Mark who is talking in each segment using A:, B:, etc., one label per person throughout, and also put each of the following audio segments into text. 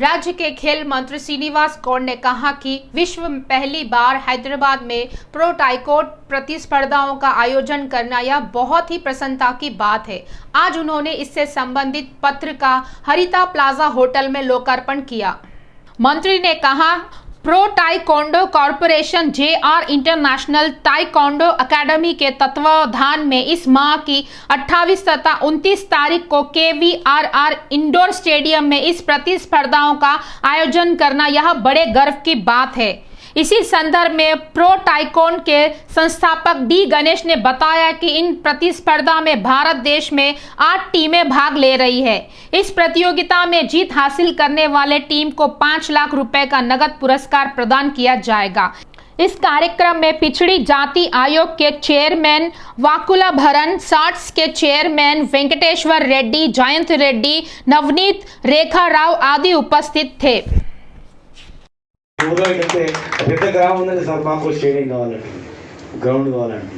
A: राज्य के खेल मंत्री श्रीनिवास गौड़ ने कहा कि विश्व में पहली बार हैदराबाद में प्रो टाइकोंडो प्रतिस्पर्धाओं का आयोजन करना यह बहुत ही प्रसन्नता की बात है। आज उन्होंने इससे संबंधित पत्र का हरिता प्लाजा होटल में लोकार्पण किया। मंत्री ने कहा, pro taekwondo corporation JR international taekwondo academy के तत्वावधान में इस माह की 28 तथा 29 तारीख को KVRR इंडोर स्टेडियम में इस प्रतिस्पर्धाओं का आयोजन करना यह बड़े गर्व की बात है। इसी संदर्भ में प्रो टाइकोंडो के संस्थापक D गणेश ने बताया कि इन प्रतिस्पर्धा में भारत देश में 8 टीमें भाग ले रही है। इस प्रतियोगिता में जीत हासिल करने वाले टीम को 5 लाख रुपए का नगद पुरस्कार प्रदान किया जाएगा। इस कार्यक्रम में पिछड़ी जाति आयोग के चेयरमैन वाकुला भरन, साट्स के चेयरमैन वेंकटेश्वर रेड्डी, जयंत रेड्डी, नवनीत, रेखा राव आदि उपस्थित थे।
B: పెద్ద గ్రామం ఉందండి సార్, మాకు స్టేడియం కావాలండి, గ్రౌండ్ కావాలండి.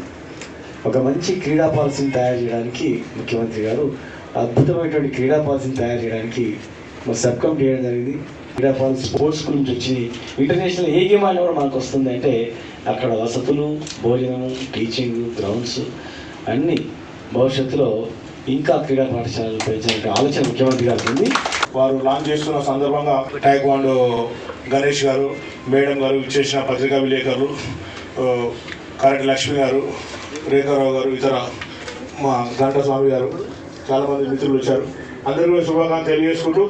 B: ఒక మంచి క్రీడా పాలసీని తయారు చేయడానికి ముఖ్యమంత్రి గారు అద్భుతమైనటువంటి క్రీడా పాలసీని తయారు చేయడానికి మా సబ్ కమిటీ చేయడం జరిగింది. క్రీడా పాలసీ స్పోర్ట్స్ గురించి వచ్చి ఇంటర్నేషనల్ ఏ గేమ్ అయినా కూడా మనకు వస్తుంది అంటే అక్కడ వసతులు, భోజనము, టీచింగ్, గ్రౌండ్స్ అన్నీ భవిష్యత్తులో ఇంకా క్రీడా పాఠశాలలు పెంచాలంటే ఆలోచన ముఖ్యమంత్రి గారికి ఉంది.
C: వారు లాంచ్ చేస్తున్న సందర్భంగా టైక్వాండో గణేష్ గారు, మేడం గారు, చేసిన పత్రికా విలేకరులు, కరెక్ట్ లక్ష్మి గారు, రేఖారావు గారు, ఇతర మా గంటస్వామి గారు, చాలామంది మిత్రులు వచ్చారు. అందరూ శుభాకాంక్షలు తెలియజేసుకుంటూ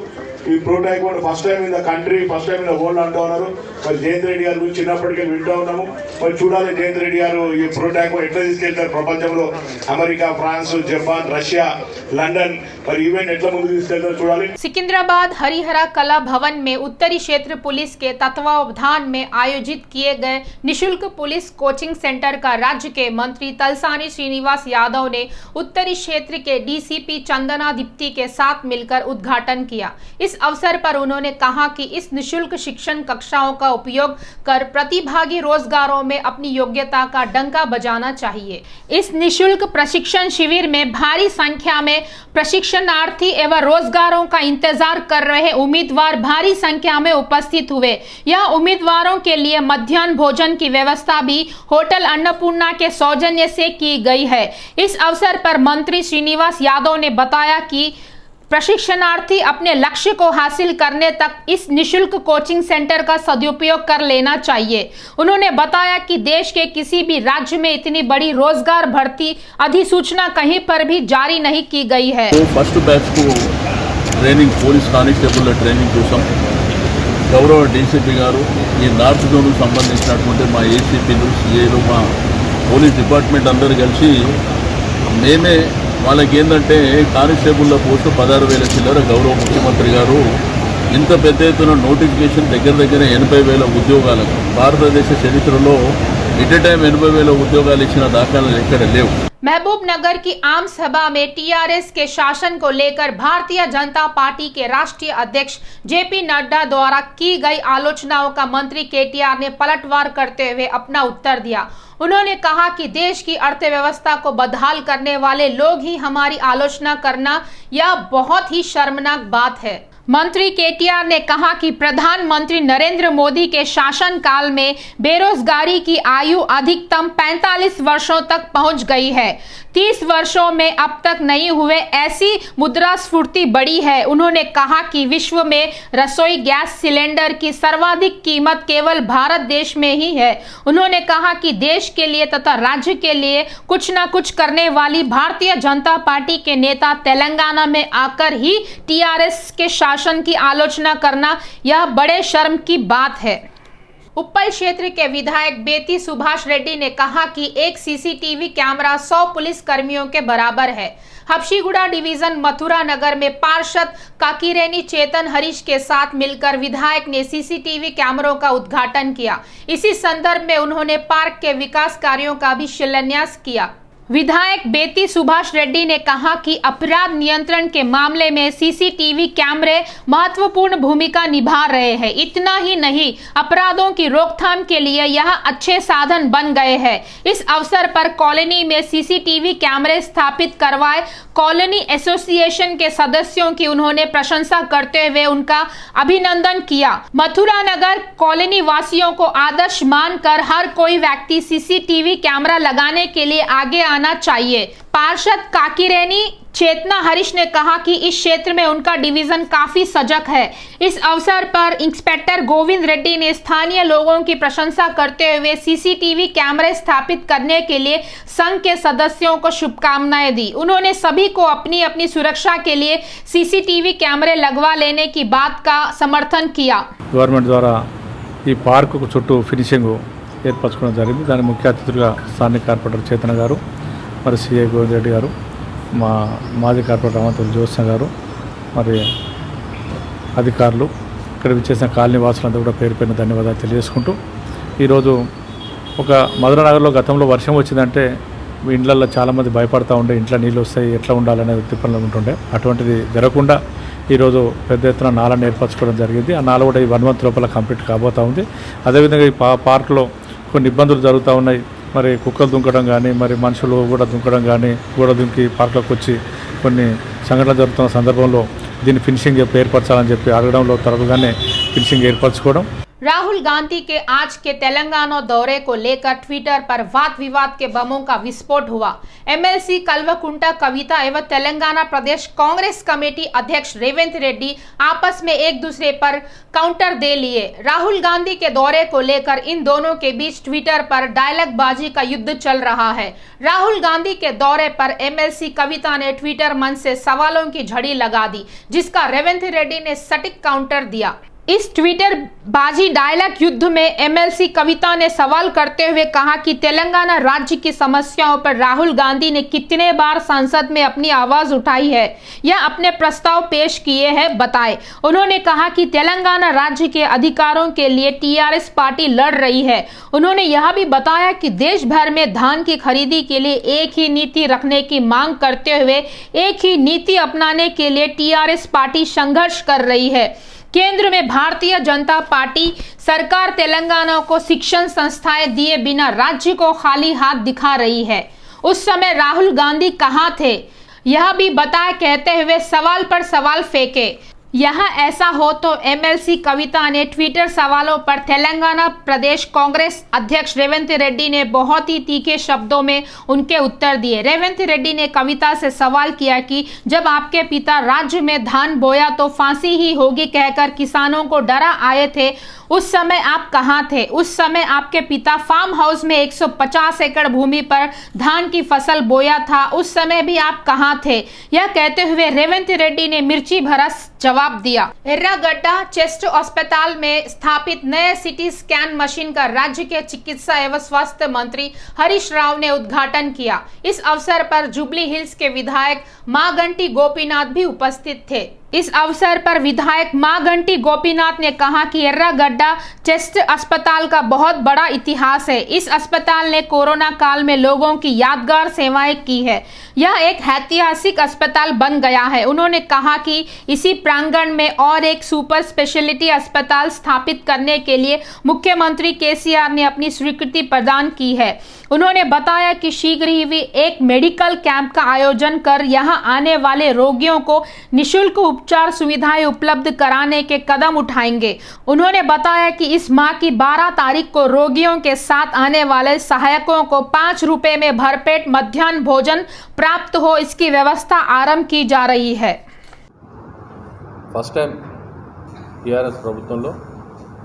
C: ఈ pro taekwondo first time in the country, first time in the world అంటూ ఉన్నారు. మరి జయంత్ రెడ్డి గారి గురించి చిన్నప్పటికే వింటూ ఉన్నాము. మరి చూడాలి జయంత్ రెడ్డి గారు ఈ ప్రో టైక్వాండో ఎట్లా తీసుకెళ్తారు ప్రపంచంలో, America, France, Japan, Russia, London, మరి ఈవెంట్ ఎట్లా ముందుకు తీసుకెళ్తారో చూడాలి।
A: सिकंदराबाद हरिहरा कला भवन में उत्तरी क्षेत्र पुलिस के तत्वावधान में आयोजित किए गए निशुल्क पुलिस कोचिंग सेंटर का राज्य के मंत्री तलसानी श्रीनिवास यादव ने उत्तरी क्षेत्र के DCP चंदना दीप्ति के साथ मिलकर उद्घाटन किया। इस अवसर पर उन्होंने कहा कि इस निशुल्क शिक्षण कक्षाओं का उपयोग कर प्रतिभागी रोजगारों में अपनी योग्यता का डंका बजाना चाहिए। इस निशुल्क प्रशिक्षण शिविर में भारी संख्या में प्रशिक्षणार्थी एवं रोजगारों का इंतजार कर रहे उम्मीदवार भारी संख्या में उपस्थित हुए। यह उम्मीदवारों के लिए मध्याह्न भोजन की व्यवस्था भी होटल अन्नपूर्णा के सौजन्य से की गई है। इस अवसर पर मंत्री श्रीनिवास यादव ने बताया कि प्रशिक्षणार्थी अपने लक्ष्य को हासिल करने तक इस निशुल्क कोचिंग सेंटर का सदुपयोग कर लेना चाहिए। उन्होंने बताया कि देश के किसी भी राज्य में इतनी बड़ी रोजगार भर्ती अधिसूचना कहीं पर भी जारी नहीं की गई है।
D: फर्स्ट बैच को ट्रेनिंग పోలీస్ కానిస్టేబుల్ ట్రైనింగ్ కోసం గౌరవ డీసీపీ గారు ఈ నార్త్ జోన్ సంబంధించినటువంటి మా ఏసీపీలు, సిఐలు, మా పోలీస్ డిపార్ట్మెంట్ అందరూ కలిసి మేమే వాళ్ళకి ఏంటంటే కానిస్టేబుల్ల పోస్టు 16,000 చిల్లర గౌరవ ముఖ్యమంత్రి గారు ఇంత పెద్ద ఎత్తున నోటిఫికేషన్ దగ్గర 80,000 ఉద్యోగాలకు భారతదేశ చరిత్రలో ఎట్ ఏ టైం 80,000 ఉద్యోగాలు ఇచ్చిన దాఖలాలు ఎక్కడ లేవు।
A: महबूब नगर की आम सभा में TRS के शासन को लेकर भारतीय जनता पार्टी के राष्ट्रीय अध्यक्ष JP नड्डा द्वारा की गई आलोचनाओं का मंत्री KTR ने पलटवार करते हुए अपना उत्तर दिया। उन्होंने कहा कि देश की अर्थव्यवस्था को बदहाल करने वाले लोग ही हमारी आलोचना करना यह बहुत ही शर्मनाक बात है। मंत्री KTR ने कहा कि प्रधानमंत्री नरेंद्र मोदी के शासनकाल में बेरोजगारी की आयु अधिकतम 45 वर्षों तक पहुंच गई है। 30 वर्षों में अब तक नहीं हुए ऐसी मुद्रास्फीति बढ़ी है। उन्होंने कहा कि विश्व में रसोई गैस सिलेंडर की सर्वाधिक कीमत केवल भारत देश में ही है। उन्होंने कहा कि देश के लिए तथा राज्य के लिए कुछ न कुछ करने वाली भारतीय जनता पार्टी के नेता तेलंगाना में आकर ही TRS के शासन की आलोचना करना यह बड़े शर्म की बात है। उप्पल क्षेत्र के विधायक बेती सुभाष रेड्डी ने कहा कि एक CCTV कैमरा 100 पुलिस कर्मियों के बराबर है। हबशीगुड़ा डिवीजन मथुरा नगर में पार्षद काकीरेनी चेतन हरीश के साथ मिलकर विधायक ने CCTV कैमरों का उद्घाटन किया। इसी संदर्भ में उन्होंने पार्क के विकास कार्यों का भी शिलान्यास किया। विधायक बेती सुभाष रेड्डी ने कहा कि अपराध नियंत्रण के मामले में सीसीटीवी कैमरे महत्वपूर्ण भूमिका निभा रहे हैं। इतना ही नहीं, अपराधों की रोकथाम के लिए यह अच्छे साधन बन गए हैं। इस अवसर पर कॉलोनी में सीसीटीवी कैमरे स्थापित करवाए कॉलोनी एसोसिएशन के सदस्यों की उन्होंने प्रशंसा करते हुए उनका अभिनंदन किया। मथुरा नगर कॉलोनी वासियों को आदर्श मानकर हर कोई व्यक्ति सीसीटीवी कैमरा लगाने के लिए आगे आना चाहिए। पार्षद काकीरेनी चेतना हरीश ने कहा कि इस क्षेत्र में उनका डिवीजन काफी सजग है। इस अवसर पर इंस्पेक्टर गोविंद रेड्डी ने स्थानीय लोगों की प्रशंसा करते हुए सीसीटीवी कैमरे स्थापित करने के लिए संघ के सदस्यों को शुभकामनाएं दी। उन्होंने सभी को अपनी अपनी सुरक्षा के लिए सीसीटीवी कैमरे लगवा लेने की बात का समर्थन किया।
E: गवर्नमेंट द्वारा ఈ పార్కు చుట్టూ ఫినిషింగ్ ఏర్పరచుకోవడం జరిగింది। దాని ముఖ్య అతిథులుగా స్థానిక కార్పొరేటర్ చేతన గారు, మరి సిఐ గోవింద్ రెడ్డి గారు, మా మాజీ కార్పొరేటర్ అవంతులు జ్యోత్స్న గారు, మరి అధికారులు, ఇక్కడ విచ్చేసిన కాలనీ వాసులందరూ కూడా పేరు పేరున ధన్యవాదాలు తెలియజేసుకుంటూ, ఈరోజు ఒక మధురనగర్లో గతంలో వర్షం వచ్చిందంటే ఇండ్లల్లో చాలామంది భయపడతా ఉండే, ఇంట్లో నీళ్ళు వస్తాయి ఎట్లా ఉండాలనేది తిప్పలు ఉంటుండే, అటువంటిది జరగకుండా ఈరోజు పెద్ద ఎత్తున నాలను ఏర్పరచుకోవడం జరిగింది। ఆ నాల కూడా ఈ 1 మంత్ లోపల కంప్లీట్ కాబోతూ ఉంది। అదేవిధంగా ఈ పార్కులో కొన్ని ఇబ్బందులు జరుగుతూ ఉన్నాయి, మరి కుక్కలు దుంకడం కానీ, మరి మనుషులు కూడా దుంకడం కానీ, గోడ దుంకి పార్కులోకి వచ్చి కొన్ని సంఘటనలు జరుగుతున్న సందర్భంలో దీన్ని ఫినిషింగ్ ఏర్పరచాలని చెప్పి అడగడంలో త్వరగానే ఫినిషింగ్ ఏర్పరచుకోవడం।
A: राहुल गांधी के आज के तेलंगाना दौरे को लेकर ट्विटर पर वाद विवाद के बमों का विस्फोट हुआ। एमएलसी कल्वकुंटा कविता एवं तेलंगाना प्रदेश कांग्रेस कमेटी अध्यक्ष रेवंत रेड्डी आपस में एक दूसरे पर काउंटर दे लिए। राहुल गांधी के दौरे को लेकर इन दोनों के बीच ट्विटर पर डायलॉग बाजी का युद्ध चल रहा है। राहुल गांधी के दौरे पर एमएलसी कविता ने ट्विटर मंच से सवालों की झड़ी लगा दी, जिसका रेवंत रेड्डी ने सटीक काउंटर दिया। इस ट्विटर बाजी डायलॉग युद्ध में एमएलसी कविता ने सवाल करते हुए कहा कि तेलंगाना राज्य की समस्याओं पर राहुल गांधी ने कितने बार संसद में अपनी आवाज उठाई है या अपने प्रस्ताव पेश किए हैं, बताए। उन्होंने कहा कि तेलंगाना राज्य के अधिकारों के लिए टीआरएस पार्टी लड़ रही है। उन्होंने यह भी बताया कि देश भर में धान की खरीदी के लिए एक ही नीति रखने की मांग करते हुए एक ही नीति अपनाने के लिए टीआरएस पार्टी संघर्ष कर रही है। केंद्र में भारतीय जनता पार्टी सरकार तेलंगाना को शिक्षण संस्थाएं दिए बिना राज्य को खाली हाथ दिखा रही है। उस समय राहुल गांधी कहां थे, यह भी बताया, कहते हुए सवाल पर सवाल फेंके। यहाँ ऐसा हो तो एमएलसी कविता ने ट्विटर सवालों पर तेलंगाना प्रदेश कांग्रेस अध्यक्ष रेवंत रेड्डी ने बहुत ही तीखे शब्दों में उनके उत्तर दिए। रेवंत रेड्डी ने कविता से सवाल किया कि जब आपके पिता राज्य में धान बोया तो फांसी ही होगी कहकर किसानों को डरा आए थे, उस समय आप कहां थे? उस समय आपके पिता फार्म हाउस में 150 एकड़ भूमि पर धान की फसल बोया था, उस समय भी आप कहां थे? यह कहते हुए रेवंत रेड्डी ने मिर्ची भरा जवाब दिया। एर्रागड्डा चेस्ट अस्पताल में स्थापित नए सिटी स्कैन मशीन का राज्य के चिकित्सा एवं स्वास्थ्य मंत्री हरीश राव ने उद्घाटन किया। इस अवसर पर जुबली हिल्स के विधायक मागंटी गोपीनाथ भी उपस्थित थे। इस अवसर पर विधायक मागंटी गोपीनाथ ने कहा कि एर्रागड्डा चेस्ट अस्पताल का बहुत बड़ा इतिहास है। इस अस्पताल ने कोरोना काल में लोगों की यादगार सेवाएं की है। यह एक ऐतिहासिक अस्पताल बन गया है। उन्होंने कहा कि इसी प्रांगण में और एक सुपर स्पेशलिटी अस्पताल स्थापित करने के लिए मुख्यमंत्री केसीआर ने अपनी स्वीकृति प्रदान की है। उन्होंने बताया कि शीघ्र ही वे एक मेडिकल कैंप का आयोजन कर यहां आने वाले रोगियों को निःशुल्क उपचार सुविधाएं उपलब्ध कराने के कदम उठाएंगे। उन्होंने बताया कि इस माह की 12 तारीख को रोगियों के साथ आने वाले सहायकों को 5 रुपए में भरपेट मध्याह्न भोजन प्राप्त हो, इसकी व्यवस्था आरंभ की जा रही है।
F: फस्ट टाइम टीआरएस ప్రభుత్వంలో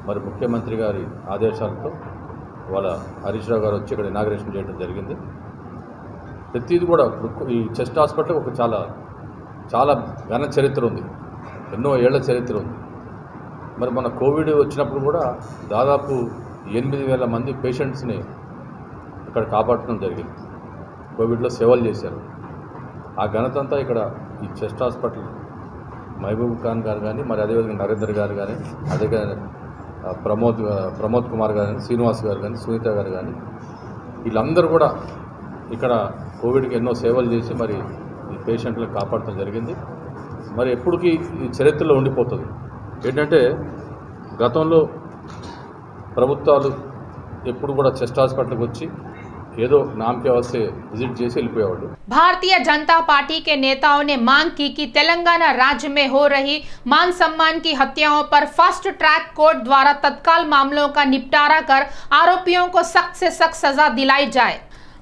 F: మరి ముఖ్యమంత్రి గారి ఆదేశాలతో వాళ్ళ హరీష్ రావు గారు వచ్చి ఇక్కడ ఇనాగ్రేషన్ చేయడం జరిగింది। ప్రతిదీ కూడా ఈ చెస్ట్ హాస్పిటల్ ఒక చాలా ఘన చరిత్ర ఉంది, ఎన్నో ఏళ్ల చరిత్ర ఉంది। మరి మన కోవిడ్ వచ్చినప్పుడు కూడా దాదాపు 8,000 మంది పేషెంట్స్ని ఇక్కడ కాపాడటం జరిగింది, కోవిడ్లో సేవలు చేశారు। ఆ ఘనత అంతా ఇక్కడ ఈ చెస్ట్ హాస్పిటల్ మహబూబ్ ఖాన్ గారు కానీ, మరి అదేవిధంగా నరేందర్ గారు కానీ, అదే ప్రమోద్ కుమార్ గారు కానీ, శ్రీనివాస్ గారు కానీ, సునీత గారు కానీ, వీళ్ళందరూ కూడా ఇక్కడ కోవిడ్కి ఎన్నో సేవలు చేసి మరి ఈ పేషెంట్లను కాపాడటం జరిగింది. మరి ఎప్పటికీ ఈ చరిత్రలో ఉండిపోతుంది. ఏంటంటే గతంలో ప్రభుత్వాలు ఎప్పుడు కూడా చెస్ట్ హాస్పిటల్కి వచ్చి ఏదో नाम वास्ते विजिट చేసి వెళ్ళిపోయేవాళ్ళు.
A: भारतीय जनता पार्टी के नेताओं ने मांग की कि तेलंगाना राज्य में हो रही मान सम्मान की हत्याओं पर फास्ट ट्रैक कोर्ट द्वारा तत्काल मामलों का निपटारा कर आरोपियों को सख्त से सख्त सजा दिलाई जाए।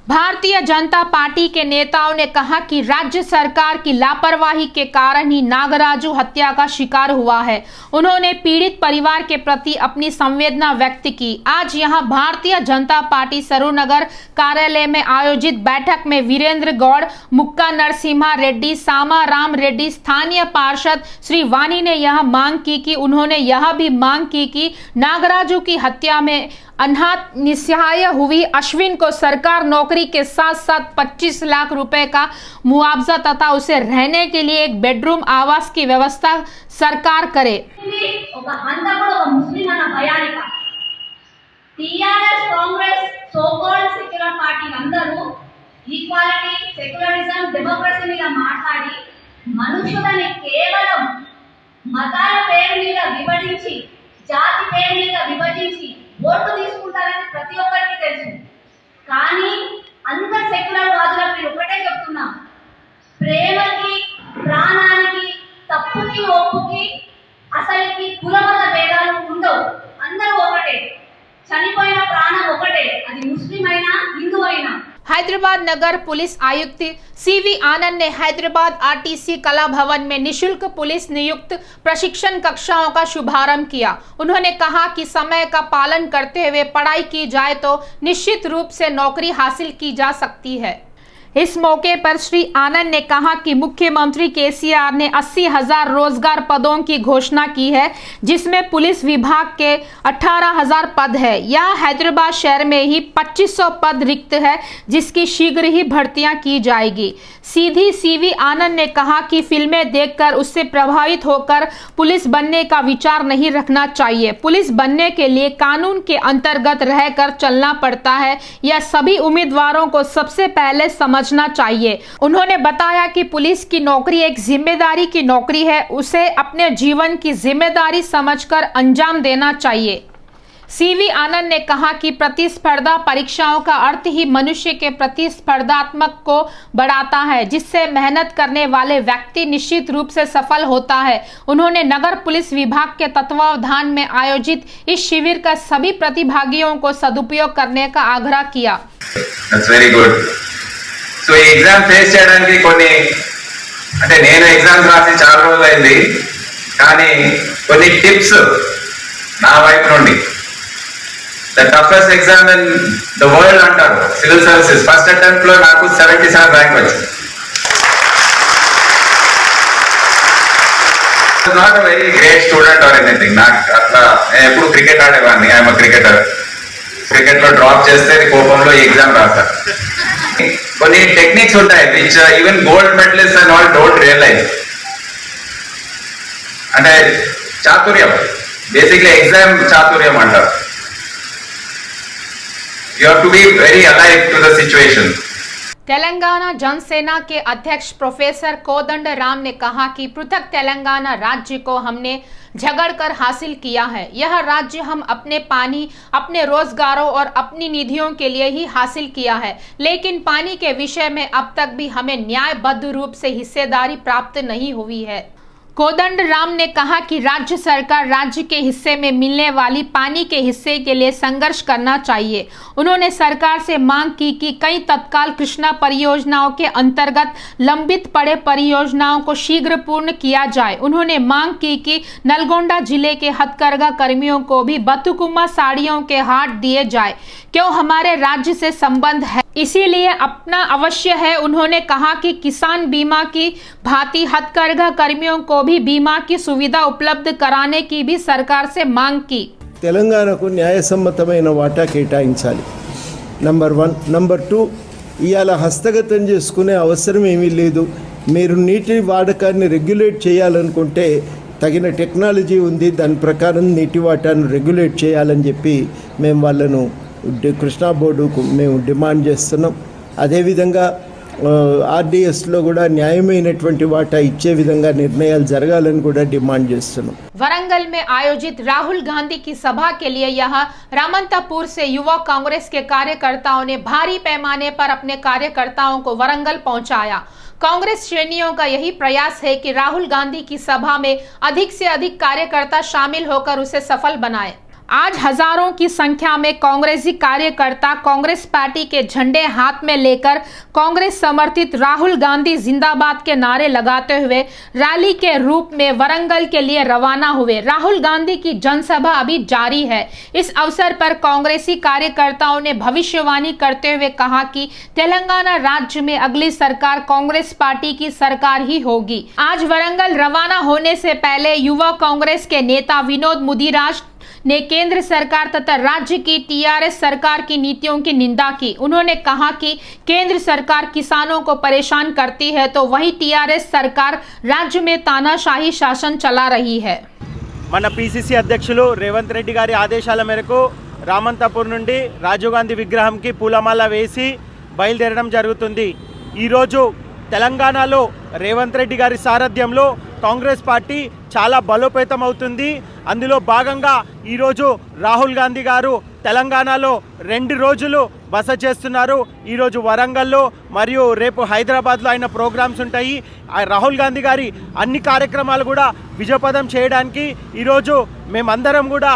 A: भारतीय जनता पार्टी के नेताओं ने कहा कि राज्य सरकार की लापरवाही के कारण ही नागराजू हत्या का शिकार हुआ है। उन्होंने पीड़ित परिवार के प्रति अपनी संवेदना व्यक्त की। आज यहां भारतीय जनता पार्टी सरूनगर कार्यालय में आयोजित बैठक में वीरेंद्र गौड़, मुक्का नरसिम्हा रेड्डी, सामा राम रेड्डी, स्थानीय पार्षद श्री वानी ने यह मांग की कि उन्होंने यह भी मांग की कि नागराजू की हत्या में अनाथ निस्सहाय हुई अश्विन को सरकार नौकरी के साथ साथ 25 लाख रुपए का मुआवजा तथा उसे रहने के लिए एक बेडरूम आवास की व्यवस्था सरकार करे।
G: TRS Congress so called secular party अंदरू ఈక్వాలిటీ సెక్యులరిజం డెమోక్రసీ మీద మాట్లాడి మనుషులని కేవలం మతాల పేరు మీద విభజించి జాతి పేరు మీద విభజించి ఓటు తీసుకుంటారని ప్రతి ఒక్కరికి తెలుసు. కానీ అందరు సెక్యులర్ వాదులకు నేను ఒకటే చెప్తున్నా, ప్రేమకి ప్రాణానికి తప్పుకి ఒప్పుకి అసలుకి కులమత భేదాలు ఉండవు. అందరూ ఒకటే, చనిపోయిన ప్రాణం ఒకటే, అది ముస్లిం అయినా హిందూ అయినా.
A: हैदराबाद नगर पुलिस आयुक्त सीवी आनंद ने हैदराबाद आरटीसी कला भवन में निशुल्क पुलिस नियुक्त प्रशिक्षण कक्षाओं का शुभारंभ किया। उन्होंने कहा कि समय का पालन करते हुए पढ़ाई की जाए तो निश्चित रूप से नौकरी हासिल की जा सकती है। इस मौके पर श्री आनंद ने कहा कि मुख्यमंत्री केसीआर ने 80,000 रोजगार पदों की घोषणा की है, जिसमें पुलिस विभाग के 18,000 पद है। यह हैदराबाद शहर में ही 2500 पद रिक्त है, जिसकी शीघ्र ही भर्तियां की जाएगी। सीधी सीवी आनंद ने कहा कि फिल्में देखकर उससे प्रभावित होकर पुलिस बनने का विचार नहीं रखना चाहिए। पुलिस बनने के लिए कानून के अंतर्गत रहकर चलना पड़ता है, यह सभी उम्मीदवारों को सबसे पहले समझना चाहिए। उन्होंने बताया कि पुलिस की नौकरी एक जिम्मेदारी की नौकरी है, उसे अपने जीवन की जिम्मेदारी समझकर अंजाम देना चाहिए। सीवी आनंद ने कहा कि प्रतिस्पर्धा परीक्षाओं का अर्थ ही मनुष्य के प्रतिस्पर्धात्मक को बढ़ाता है, जिससे मेहनत करने वाले व्यक्ति निश्चित रूप से सफल होता है। उन्होंने नगर पुलिस विभाग के तत्वावधान में आयोजित इस शिविर का सभी प्रतिभागियों को सदुपयोग करने का आग्रह किया।
H: That's very good. So ఈ ఎగ్జామ్ ఫేస్ చేయడానికి కొన్ని అంటే నేను ఎగ్జామ్స్ రాసి చాలా రోజులు అయింది, కానీ కొన్ని టిప్స్ నా వైపు నుండి. The toughest exam in the world అంటారు సివిల్ సర్వీసెస్. ఫస్ట్ అటెంప్ట్ లో నాకు 77 ర్యాంక్ వచ్చింది. Not very great student or anything. నాకు అట్లా నేను ఎప్పుడు క్రికెట్ ఆడేవాడిని. I'm cricketer. క్రికెట్ లో డ్రాప్ చేస్తే కోపంలో ఈ ఎగ్జామ్ రాస్తారు. కొన్ని టెక్నిక్స్ ఉంటాయి which even gold medallist and all don't realise. అంటే చాతుర్యం, బేసిక్లీ ఎగ్జామ్ చాతుర్యం అంటారు. You have to be very alive to the situation.
A: Telangana Jana Sena के अध्यक्ष प्रोफेसर कोदंड राम ने कहा कि पृथक तेलंगाना राज्य को हमने झगड़कर हासिल किया है। यह राज्य हम अपने पानी, अपने रोजगारों और अपनी निधियों के लिए ही हासिल किया है, लेकिन पानी के विषय में अब तक भी हमें न्यायबद्ध रूप से हिस्सेदारी प्राप्त नहीं हुई है। कोदंड राम ने कहा कि राज्य सरकार राज्य के हिस्से में मिलने वाली पानी के हिस्से के लिए संघर्ष करना चाहिए। उन्होंने सरकार से मांग की कि कई तत्काल कृष्णा परियोजनाओं के अंतर्गत लंबित पड़े परियोजनाओं को शीघ्र पूर्ण किया जाए। उन्होंने मांग की कि नलगोंडा जिले के हथकरघा कर्मियों को भी बथुकुम्मा साड़ियों के हाट दिए जाए, क्यों हमारे राज्य से संबंध है, इसीलिए अपना अवश्य है। उन्होंने कहा कि किसान बीमा की भांति हथकरघा कर्मियों को भी बीमा की सुविधा उपलब्ध कराने की भी सरकार से मांग की।
I: తెలంగాణకు న్యాయసమ్మతమైన వాటా కేటాయించాలి. నంబర్ 1. నంబర్ 2, ఇవాళ హస్తగతం చేసుకునే అవసరం ఏమీ లేదు. మీరు నీటి వాడకాన్ని రెగ్యులేట్ చేయాలనుకుంటే తగిన టెక్నాలజీ ఉంది, దాని ప్రకారం నీటి వాటాను రెగ్యులేట్ చేయాలని చెప్పి మేము వాళ్ళను కృష్ణా బోర్డుకు మేము డిమాండ్ చేస్తున్నాం. అదేవిధంగా ఆర్డీఎస్లో కూడా న్యాయమైనటువంటి వాటా ఇచ్చే విధంగా నిర్ణయాలు జరగాలని కూడా డిమాండ్ చేస్తున్నాం.
A: वरंगल में आयोजित राहुल गांधी की सभा के लिए यहां रामंतापुर से युवा कांग्रेस के कार्यकर्ताओं ने भारी पैमाने पर अपने कार्यकर्ताओं को वरंगल पहुंचाया। कांग्रेस श्रेणियों का यही प्रयास है कि राहुल गांधी की सभा में अधिक से अधिक कार्यकर्ता शामिल होकर उसे सफल बनाए। आज हजारों की संख्या में कांग्रेसी कार्यकर्ता कांग्रेस पार्टी के झंडे हाथ में लेकर कांग्रेस समर्थित राहुल गांधी जिंदाबाद के नारे लगाते हुए रैली के रूप में वरंगल के लिए रवाना हुए। राहुल गांधी की जनसभा अभी जारी है। इस अवसर पर कांग्रेसी कार्यकर्ताओं ने भविष्यवाणी करते हुए कहा कि तेलंगाना राज्य में अगली सरकार कांग्रेस पार्टी की सरकार ही होगी। आज वरंगल रवाना होने से पहले युवा कांग्रेस के नेता विनोद मुदिराज ने केंद्र सरकार तथा राज्य की टीआरएस सरकार की नीतियों की निंदा की। उन्होंने कहा कि केंद्र सरकार किसानों को परेशान करती है तो वही टीआरएस सरकार राज्य में तानाशाही शासन चला रही है।
J: మన పిసిసి అధ్యక్షులు రేవంత్ రెడ్డి గారి ఆదేశాల మేరకు రామంతపూర్ నుండి రాజీవ్ గాంధీ విగ్రహంకి పూలమాల వేసి బయలుదేరడం జరుగుతుంది. ఈరోజు తెలంగాణలో రేవంత్ రెడ్డి గారి సారథ్యంలో కాంగ్రెస్ పార్టీ చాలా బలోపేతం అవుతుంది. అందులో భాగంగా ఈరోజు రాహుల్ గాంధీ గారు తెలంగాణలో 2 రోజులు బస చేస్తున్నారు. ఈరోజు వరంగల్లో మరియు రేపు హైదరాబాద్లో ఆయన ప్రోగ్రామ్స్ ఉంటాయి. రాహుల్ గాంధీ గారి అన్ని కార్యక్రమాలు కూడా విజయపదం చేయడానికి ఈరోజు మేమందరం కూడా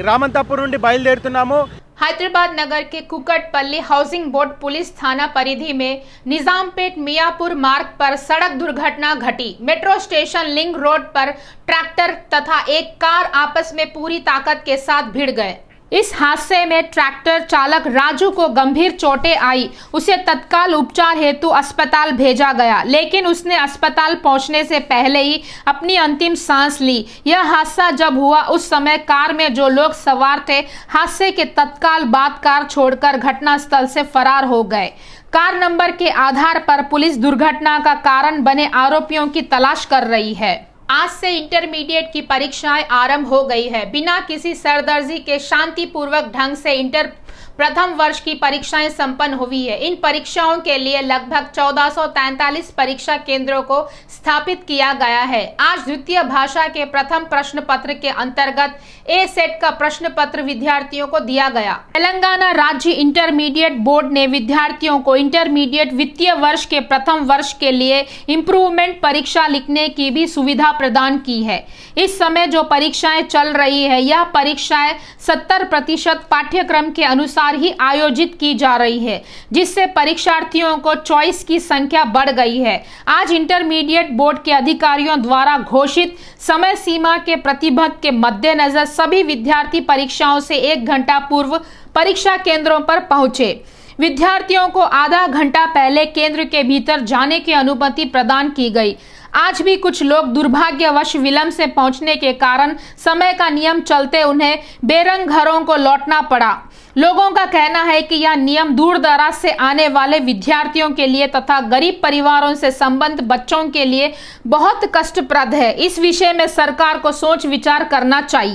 J: రామంతపూర్ నుండి బయలుదేరుతున్నాము.
A: हैदराबाद नगर के कुकटपल्ली हाउसिंग बोर्ड पुलिस थाना परिधि में निजामपेट मियापुर मार्ग पर सड़क दुर्घटना घटी। मेट्रो स्टेशन लिंक रोड पर ट्रैक्टर तथा एक कार आपस में पूरी ताकत के साथ भिड़ गए। इस हादसे में ट्रैक्टर चालक राजू को गंभीर चोटें आई। उसे तत्काल उपचार हेतु अस्पताल भेजा गया, लेकिन उसने अस्पताल पहुंचने से पहले ही अपनी अंतिम सांस ली। यह हादसा जब हुआ उस समय कार में जो लोग सवार थे हादसे के तत्काल बाद कार छोड़कर घटनास्थल से फरार हो गए। कार नंबर के आधार पर पुलिस दुर्घटना का कारण बने आरोपियों की तलाश कर रही है। आज से इंटरमीडिएट की परीक्षाएं आरंभ हो गई है। बिना किसी सरदर्जी के शांतिपूर्वक ढंग से इंटर प्रथम वर्ष की परीक्षाएं संपन्न हुई है। इन परीक्षाओं के लिए लगभग 1443 परीक्षा केंद्रों को स्थापित किया गया है। आज द्वितीय भाषा के प्रथम प्रश्न पत्र के अंतर्गत ए सेट का प्रश्न पत्र विद्यार्थियों को दिया गया। तेलंगाना राज्य इंटरमीडिएट बोर्ड ने विद्यार्थियों को इंटरमीडिएट वित्तीय वर्ष के प्रथम वर्ष के लिए इम्प्रूवमेंट परीक्षा लिखने की भी सुविधा प्रदान की है। इस समय जो परीक्षाएं चल रही है यह परीक्षाएं 70% पाठ्यक्रम के अनुसार ही आयोजित की जा रही है, जिससे परीक्षार्थियों को चॉइस की संख्या बढ़ गई है। आज इंटरमीडिएट बोर्ड के अधिकारियों द्वारा घोषित समय सीमा के प्रतिबंध के मद्देनजर सभी विद्यार्थी परीक्षाओं से 1 घंटा पूर्व परीक्षा केंद्रों पर पहुंचे। विद्यार्थियों को आधा घंटा पहले केंद्र के भीतर जाने की अनुमति प्रदान की गई। आज भी कुछ लोग दुर्भाग्यवश विलंब से पहुंचने के कारण समय का नियम चलते उन्हें बेरंग घरों को लौटना पड़ा। लोगों का कहना है कि यह नियम दूर दराज से आने वाले विद्यार्थियों के लिए तथा गरीब परिवारों से संबद्ध बच्चों के लिए बहुत कष्टप्रद है। इस विषय में सरकार को सोच विचार करना चाहिए।